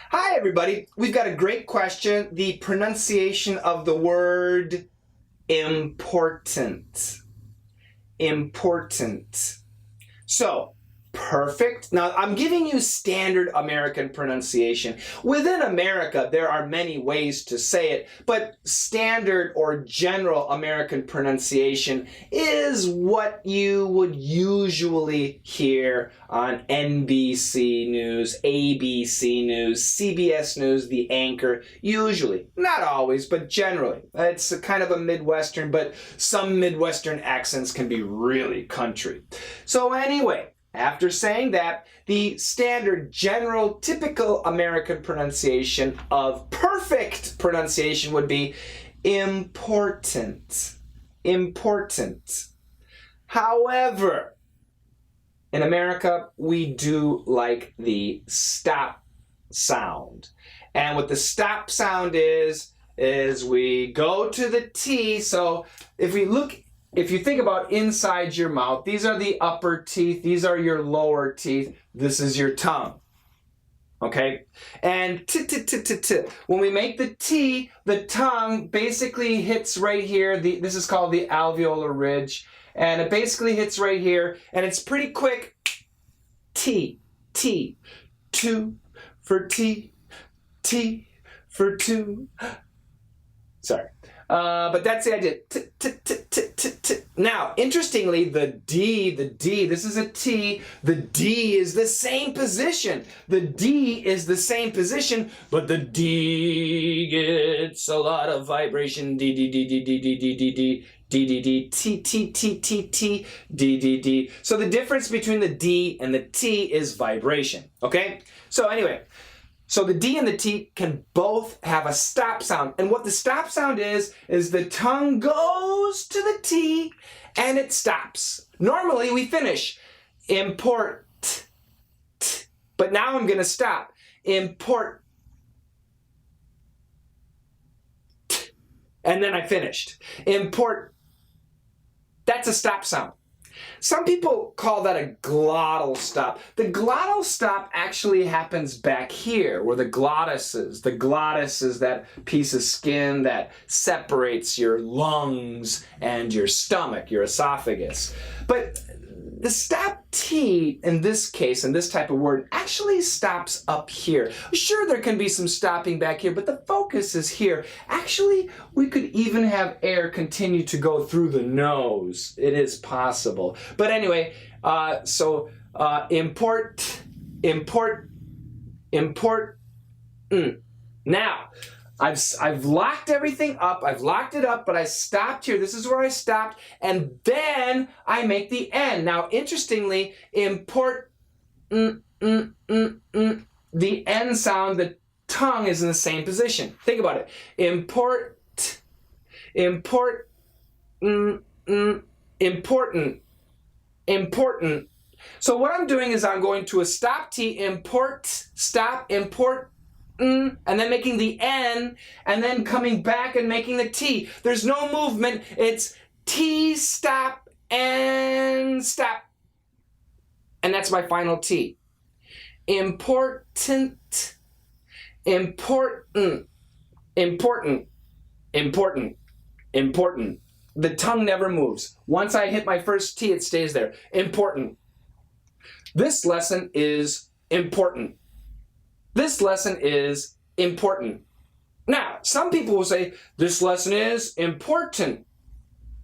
Hi, everybody. We've got a great question. The pronunciation of the word important. Important. So, perfect. Now, I'm giving you standard American pronunciation. Within America, there are many ways to say it, but standard or general American pronunciation is what you would usually hear on NBC News, ABC News, CBS News, the anchor, usually. Not always, but generally. It's a kind of a Midwestern, but some Midwestern accents can be really country. So anyway, after saying that, the standard, general, typical American pronunciation of perfect pronunciation would be important. Important. However, in America, we do like the stop sound. And what the stop sound is we go to the T. So if you think about inside your mouth, these are the upper teeth, these are your lower teeth, this is your tongue. Okay? And when we make the T, the tongue basically hits right here. This is called the alveolar ridge. And it basically hits right here, and it's pretty quick. T, T, two for T, T for two. Sorry. But that's the idea. Now, interestingly, the D, this is a T. The D is the same position. The D is the same position, but the D gets a lot of vibration. D, D, D, D, D, D, D, D, D. D, D, D, T, T, T, T, T, D, D, D. So the difference between the D and the T is vibration, okay? So anyway, so the D and the T can both have a stop sound. And what the stop sound is the tongue goes to the T and it stops. Normally we finish import, but now I'm gonna stop. Import, and then I finished. Import, that's a stop sound. Some people call that a glottal stop. The glottal stop actually happens back here where the glottis is. The glottis is that piece of skin that separates your lungs and your stomach, your esophagus. But the stop T in this case, in this type of word, actually stops up here. Sure, there can be some stopping back here, but the focus is here. Actually, we could even have air continue to go through the nose. It is possible. But anyway, import. Now, I've locked everything up. I've locked it up, but I stopped here. This is where I stopped, and then I make the N. Now, interestingly, import, the N sound, the tongue is in the same position. Think about it. Import, important. So what I'm doing is I'm going to a stop T, import, stop, import, and then making the N, and then coming back and making the T. There's no movement. It's T, stop, and stop. And that's my final T. Important. The tongue never moves. Once I hit my first T, it stays there. Important. This lesson is important. This lesson is important. Now, some people will say, this lesson is important.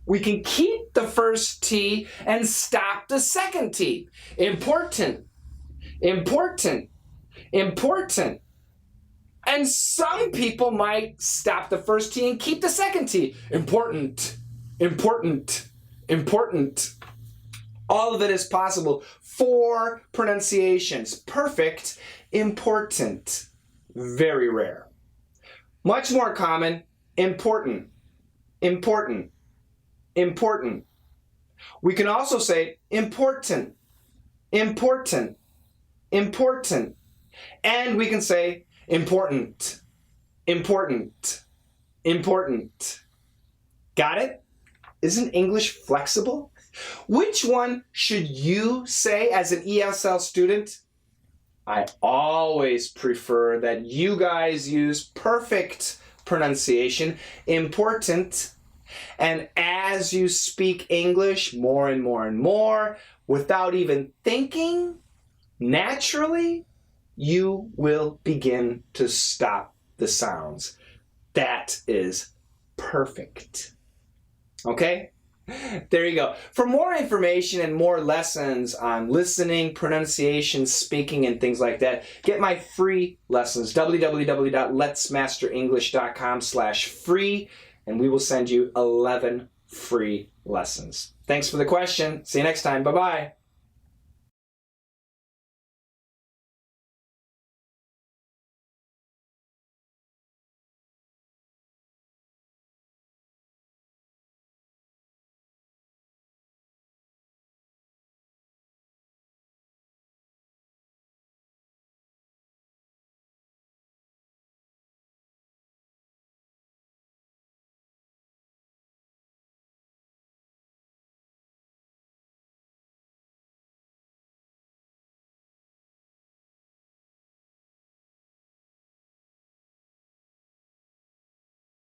We can keep the first T and stop the second T. Important. And some people might stop the first T and keep the second T. Important. All of it is possible. 4 pronunciations. Perfect, important, very rare. Much more common, important. We can also say important. And we can say important. Got it? Isn't English flexible? Which one should you say as an ESL student? I always prefer that you guys use perfect pronunciation, important, and as you speak English more and more and more, without even thinking, naturally, you will begin to stop the sounds. That is perfect. Okay? There you go. For more information and more lessons on listening, pronunciation, speaking, and things like that, get my free lessons, www.letsmasterenglish.com/free, and we will send you 11 free lessons. Thanks for the question. See you next time. Bye-bye.